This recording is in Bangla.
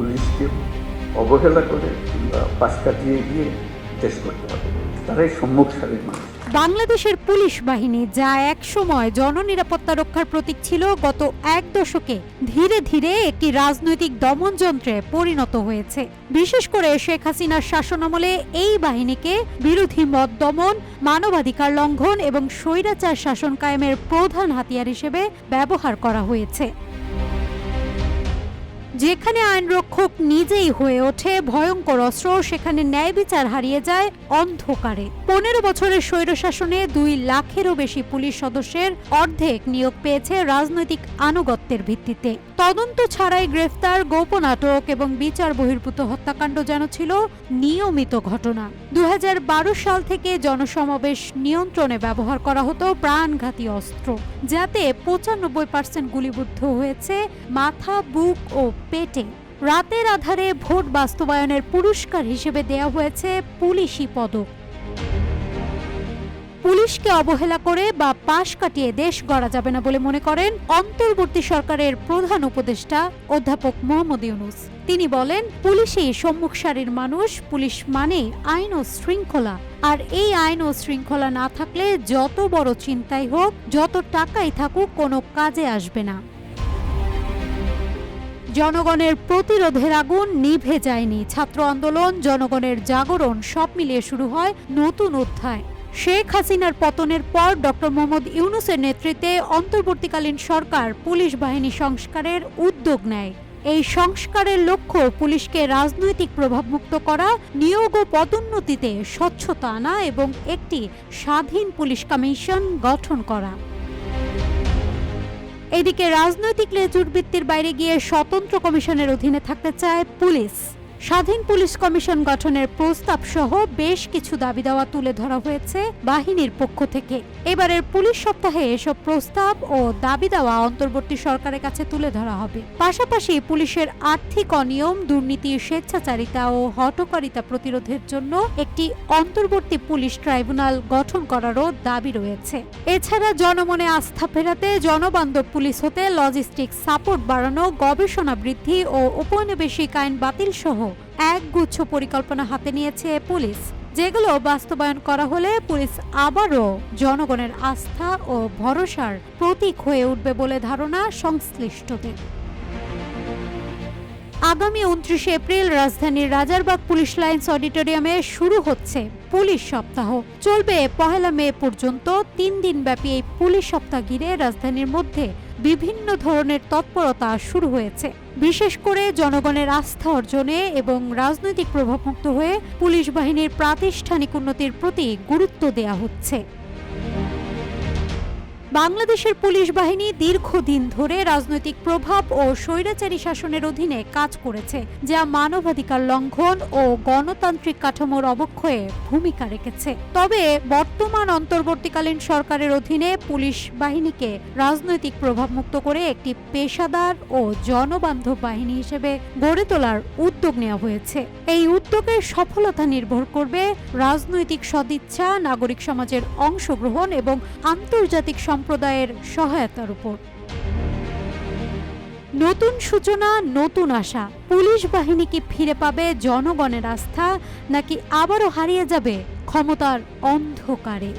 পুলিশকে অবহেলা করে কিংবা পাশ কাটিয়ে গিয়ে দেশ করতে হবে, তারাই সম্মুখ সারির মানুষ। বাংলাদেশের পুলিশ বাহিনী যা একসময় জননিরাপত্তা রক্ষার প্রতীক ছিল, গত এক দশকে ধীরে ধীরে একটি রাজনৈতিক দমনযন্ত্রে পরিণত হয়েছে। বিশেষ করে শেখ হাসিনার শাসনামলে এই বাহিনীকে বিরোধী মত দমন, মানবাধিকার লঙ্ঘন এবং স্বৈরাচার শাসন কায়েমের প্রধান হাতিয়ার হিসেবে ব্যবহার করা হয়েছে। যেখানে আইনরক্ষক নিজেই হয়ে ওঠে ভয়ঙ্কর অস্ত্র, সেখানে ন্যায় বিচার হারিয়ে যায় অন্ধকারে। 15 বছরের স্বৈরশাসনে 2 লাখেরও বেশি পুলিশ সদস্যের অর্ধেক নিয়োগ পেয়েছে রাজনৈতিক আনুগত্যের ভিত্তিতে। তদন্ত ছাড়াই গ্রেফতার, গোপন আটক এবং বিচার বহির্ভূত হত্যাকাণ্ড যেন ছিল নিয়মিত ঘটনা। 2012 সাল থেকে জনসমাবেশ নিয়ন্ত্রণে ব্যবহার করা হতো প্রাণঘাতী অস্ত্র, যাতে 95% গুলিবিদ্ধ হয়েছে মাথা, বুক ও পেটে। রাতের আধারে ভোট বাস্তবায়নের পুরস্কার হিসেবে দেয়া হয়েছে পুলিশি পদক। পুলিশকে অবহেলা করে বা পাশ কাটিয়ে দেশ গড়া যাবে না বলে মনে করেন অন্তর্বর্তী সরকারের প্রধান উপদেষ্টা অধ্যাপক মোহাম্মদ ইউনূস। তিনি বলেন, পুলিশই সম্মুখ সারির মানুষ, পুলিশ মানে আইন ও শৃঙ্খলা। আর এই আইন ও শৃঙ্খলা না থাকলে যত বড় চিন্তাই হোক, যত টাকাই থাকুক, কোনো কাজে আসবে না। জনগণের প্রতিরোধের আগুন নিভে যায়নি। ছাত্র আন্দোলন, জনগণের জাগরণ সব মিলিয়ে শুরু হয় নতুন অধ্যায়। শেখ হাসিনার পতনের পর ডক্টর মোহাম্মদ ইউনূসের নেতৃত্বে অন্তর্বর্তীকালীন সরকার পুলিশ বাহিনী সংস্কারের উদ্যোগ নেয়। এই সংস্কারের লক্ষ্য পুলিশকে রাজনৈতিক প্রভাবমুক্ত করা, নিয়োগ ও পদোন্নতিতে স্বচ্ছতা আনা এবং একটি স্বাধীন পুলিশ কমিশন গঠন করা। এদিকে রাজনৈতিক লেজুর ভিত্তির বাইরে গিয়ে স্বতন্ত্র কমিশনের অধীনে থাকতে চায় পুলিশ। স্বাধীন পুলিশ কমিশন গঠনের প্রস্তাব সহ বেশ কিছু দাবি দাওয়া তুলে ধরা হয়েছে বাহিনীর পক্ষ থেকে। এবারের পুলিশ সপ্তাহে এসব প্রস্তাব ও দাবি দাওয়া অন্তর্বর্তী সরকারের কাছে তুলে ধরা হবে। পাশাপাশি পুলিশের আর্থিক অনিয়ম, দুর্নীতি, স্বেচ্ছাচারিতা ও হঠকারিতা প্রতিরোধের জন্য একটি অন্তর্বর্তী পুলিশ ট্রাইব্যুনাল গঠন করারও দাবি রয়েছে। এছাড়া জনমনে আস্থা ফেরাতে জনবান্ধব পুলিশ হতে লজিস্টিক সাপোর্ট বাড়ানো, গবেষণা বৃদ্ধি ও উপনিবেশিক আইন বাতিল সহ একগুচ্ছ পরিকল্পনা হাতে নিয়েছে পুলিশ, যেগুলো বাস্তবায়ন করা হলে পুলিশ আবারও জনগণের আস্থা ও ভরসার প্রতীক হয়ে উঠবে বলে ধারণা সংশ্লিষ্টদের। আগামী 29 এপ্রিল রাজধানীর রাজারবাগ পুলিশ লাইন্স অডিটোরিয়ামে শুরু হচ্ছে পুলিশ সপ্তাহ। চলবে 1 মে পর্যন্ত। 3 দিন ব্যাপী এই পুলিশ সপ্তাহ ঘিরে রাজধানীর মধ্যে বিভিন্ন ধরনের তৎপরতা শুরু হয়েছে। বিশেষ করে জনগণের আস্থা অর্জনে এবং রাজনৈতিক প্রভাবমুক্ত হয়ে পুলিশ বাহিনীর প্রাতিষ্ঠানিক উন্নতির প্রতি গুরুত্ব দেয়া হচ্ছে। বাংলাদেশের পুলিশ বাহিনী দীর্ঘদিন ধরে রাজনৈতিক প্রভাব ও স্বৈরাচারী শাসনের অধীনে কাজ করেছে, যা মানবাধিকার লঙ্ঘন ও গণতান্ত্রিক কাঠামোর অবক্ষয়ে ভূমিকা রেখেছে। তবে বর্তমান অন্তর্বর্তীকালীন সরকারের অধীনে পুলিশ বাহিনীকে রাজনৈতিক প্রভাবমুক্ত করে একটি পেশাদার ও জনবান্ধব বাহিনী হিসেবে গড়ে তোলার উদ্যোগ নেওয়া হয়েছে। এই উদ্যোগের সফলতা নির্ভর করবে রাজনৈতিক সদিচ্ছা, নাগরিক সমাজের অংশগ্রহণ এবং আন্তর্জাতিক সম্প্রদায়ের সহায়তার উপর। নতুন সূচনা, নতুন আশা। পুলিশ বাহিনী কি ফিরে পাবে জনগণের আস্থা, নাকি আবারও হারিয়ে যাবে ক্ষমতার অন্ধকারে?